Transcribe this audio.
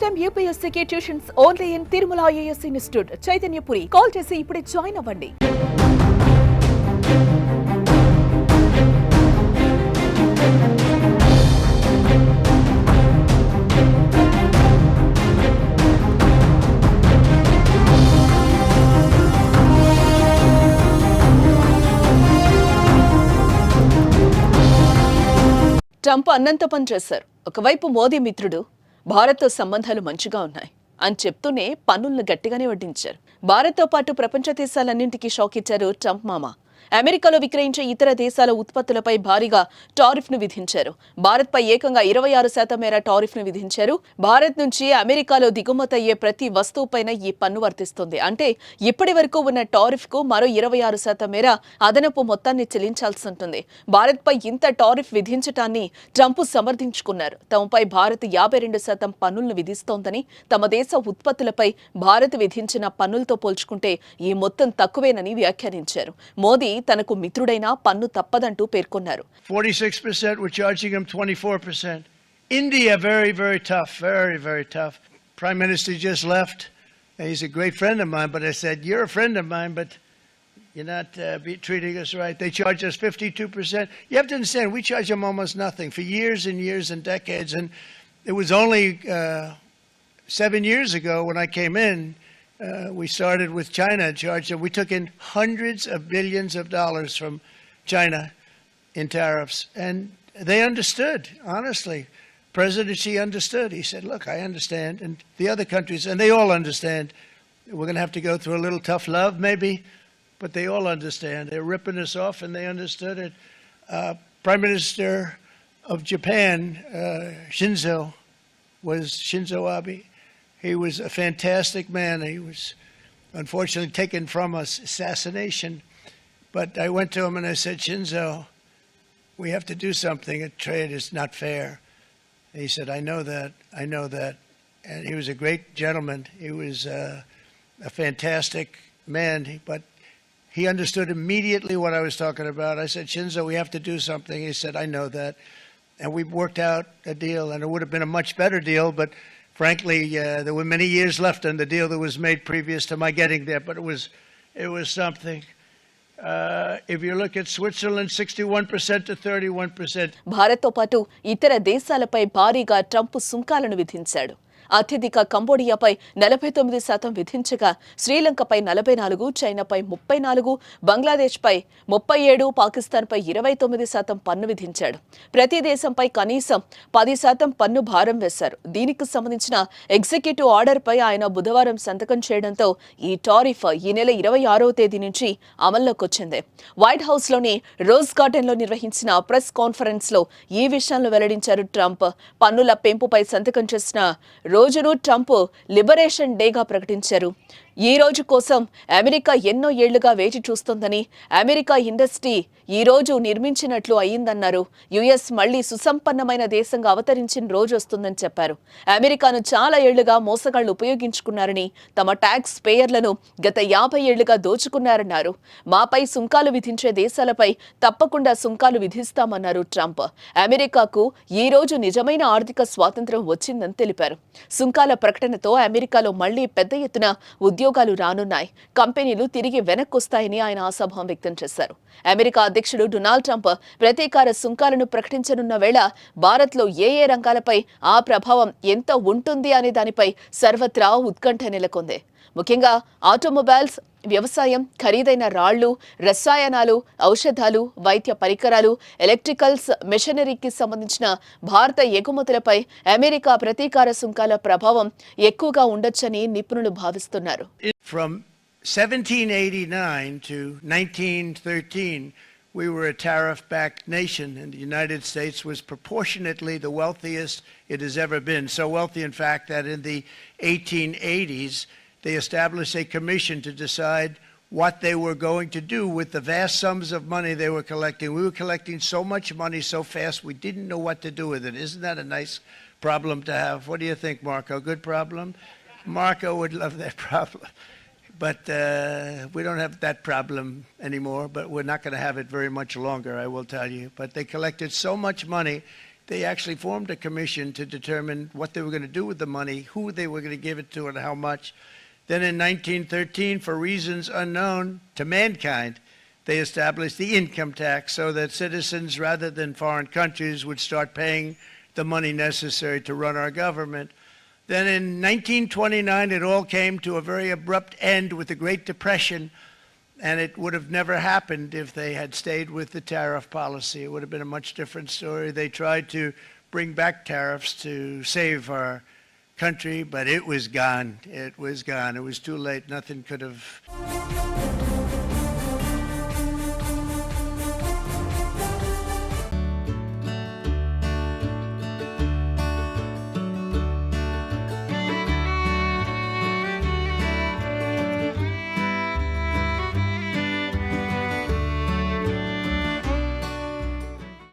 time UPSC tuitions only in Tirumala IAS Institute, Chaitanyapuri. Call chesi ipude join avvandi. Trump అన్నంత పని చేశారు. ఒకవైపు మోదీ మిత్రుడు, భారత్తో సంబంధాలు మంచిగా ఉన్నాయి అని చెప్తూనే పన్నులను గట్టిగానే వడ్డించారు. భారత్తో పాటు ప్రపంచ దేశాలన్నింటికీ షాక్ ఇచ్చారు ట్రంప్ మామ. అమెరికాలో విక్రయించే ఇతర దేశాల ఉత్పత్తులపై భారీగా టారిఫ్ ను విధించారు. భారత్ పై ఏకంగా 26% మేర టారిఫ్ ను విధించారు. భారత్ నుంచి అమెరికాలో దిగుమతి అయ్యే ప్రతి వస్తువుపైన ఈ పన్ను వర్తిస్తుంది. అంటే ఇప్పటి వరకు ఉన్న టారిఫ్ కు మరో 26% మేర అదనపు మొత్తాన్ని చెల్లించాల్సి ఉంటుంది. భారత్ పై ఇంత టారిఫ్ విధించటాన్ని ట్రంప్ సమర్థించుకున్నారు. తమపై భారత్ 52% పన్నులను విధిస్తోందని, తమ దేశ ఉత్పత్తులపై భారత్ విధించిన పన్నులతో పోల్చుకుంటే ఈ మొత్తం తక్కువేనని వ్యాఖ్యానించారు. మోదీ తనకు మిత్రుడైన పన్ను తప్పదంటూ పేర్కొన్నారు. 46%, we're charging him 24%. India, very, very tough, very, very tough. Prime Minister just left. He's a great friend of mine, but I said, you're a friend of mine, but you're not treating us right. They charge us 52%. You have to understand, we charge them almost nothing for years and years and decades. And it was only 7 years ago when I came in, we started with China, Georgia. We took in hundreds of billions of dollars from China in tariffs. And they understood, honestly. President Xi understood. He said, look, I understand. And the other countries, and they all understand. We're going to have to go through a little tough love, maybe, but they all understand. They're ripping us off, and they understood it. Prime Minister of Japan, Shinzo Abe. He was a fantastic man. He was unfortunately taken from us, assassination. But I went to him and I said, Shinzo, we have to do something. A trade is not fair. And he said, I know that. I know that. And he was a great gentleman. He was a fantastic man. But he understood immediately what I was talking about. I said, Shinzo, we have to do something. He said, I know that. And we worked out a deal. And it would have been a much better deal, but frankly, there were many years left in the deal that was made previous to my getting there, but it was something. If you look at Switzerland, 61% to 31%. భారత్తో పాటు ఇతర దేశాలపై భారీగా Trump సుంకాలను విధించాడు. అత్యధిక కంబోడియాపై 49% విధించగా, శ్రీలంకపై 44%, చైనాపై 34%, బంగ్లాదేశ్పై 37%, పాకిస్తాన్పై 29% పన్ను విధించాడు. ప్రతి దేశంపై కనీసం 10% పన్ను భారం వేశారు. దీనికి సంబంధించిన ఎగ్జిక్యూటివ్ ఆర్డర్పై ఆయన బుధవారం సంతకం చేయడంతో ఈ టారిఫ్ ఈ నెల 26వ తేదీ నుంచి అమల్లోకి వచ్చింది. వైట్ హౌస్లోని రోజ్ గార్డెన్లో నిర్వహించిన ప్రెస్ కాన్ఫరెన్స్లో ఈ విషయాలను వెల్లడించారు ట్రంప్. పన్నుల పెంపుపై సంతకం చేసిన రోజును ట్రంప్ లిబరేషన్ డేగా ప్రకటించారు. ఈ రోజు కోసం అమెరికా ఎన్నో ఏళ్లుగా వేచి చూస్తోందని, అమెరికా ఇండస్ట్రీ ఈ రోజు నిర్మించినట్లు అయ్యిందన్నారు. యుఎస్ మళ్లీ సుసంపన్నమైన దేశంగా అవతరించిన రోజు వస్తుందని చెప్పారు. అమెరికాను చాలా ఏళ్లుగా మోసగాళ్లు ఉపయోగించుకున్నారని, తమ ట్యాక్స్ పేయర్లను గత 50 ఏళ్లుగా దోచుకున్నారన్నారు. మాపై సుంకాలు విధించే దేశాలపై తప్పకుండా సుంకాలు విధిస్తామన్నారు ట్రంప్. అమెరికాకు ఈ రోజు నిజమైన ఆర్థిక స్వాతంత్ర్యం వచ్చిందని తెలిపారు. సుంకాల ప్రకటనతో అమెరికాలో మళ్లీ పెద్ద ఎత్తున ఉద్యోగాలు రానున్నాయి, కంపెనీలు తిరిగి వెనక్కొస్తాయని ఆయన ఆశాభావం వ్యక్తం చేశారు. అమెరికా అధ్యక్షుడు డొనాల్డ్ ట్రంప్ ప్రతీకార సుంకాలను ప్రకటించనున్న వేళ భారత్లో ఏ రంగాలపై ఆ ప్రభావం ఎంత ఉంటుంది అనే దానిపై సర్వత్రా ఉత్కంఠ నెలకొంది. ముఖ్యంగా ఆటోమొబైల్స్, వ్యవసాయం, ఖరీదైన రాళ్లు, రసాయనాలు, ఔషధాలు, వైద్య పరికరాలు, ఎలక్ట్రికల్స్, మెషినరీకి సంబంధించిన భారత ఎగుమతులపై అమెరికా ప్రతీకార సుంకాల ప్రభావం ఎక్కువగా ఉండొచ్చని నిపుణులు భావిస్తున్నారు. From 1789 to 1913, we were a tariff-backed nation, and the United States was proportionately the wealthiest it has ever been. So wealthy, in fact, that in the 1880s, they established a commission to decide what they were going to do with the vast sums of money they were collecting. We were collecting so much money so fast, we didn't know what to do with it. Isn't that a nice problem to have? What do you think, Marco? Good problem? Marco would love that problem. But we don't have that problem anymore, but we're not going to have it very much longer, I will tell you. But they collected so much money they actually formed a commission to determine what they were going to do with the money, who they were going to give it to, and how much. Then in 1913, for reasons unknown to mankind, they established the income tax so that citizens, rather than foreign countries, would start paying the money necessary to run our government. Then in 1929, it all came to a very abrupt end with the Great Depression, and it would have never happened if they had stayed with the tariff policy. It would have been a much different story. They tried to bring back tariffs to save our country, but it was gone. It was gone. It was too late. Nothing could have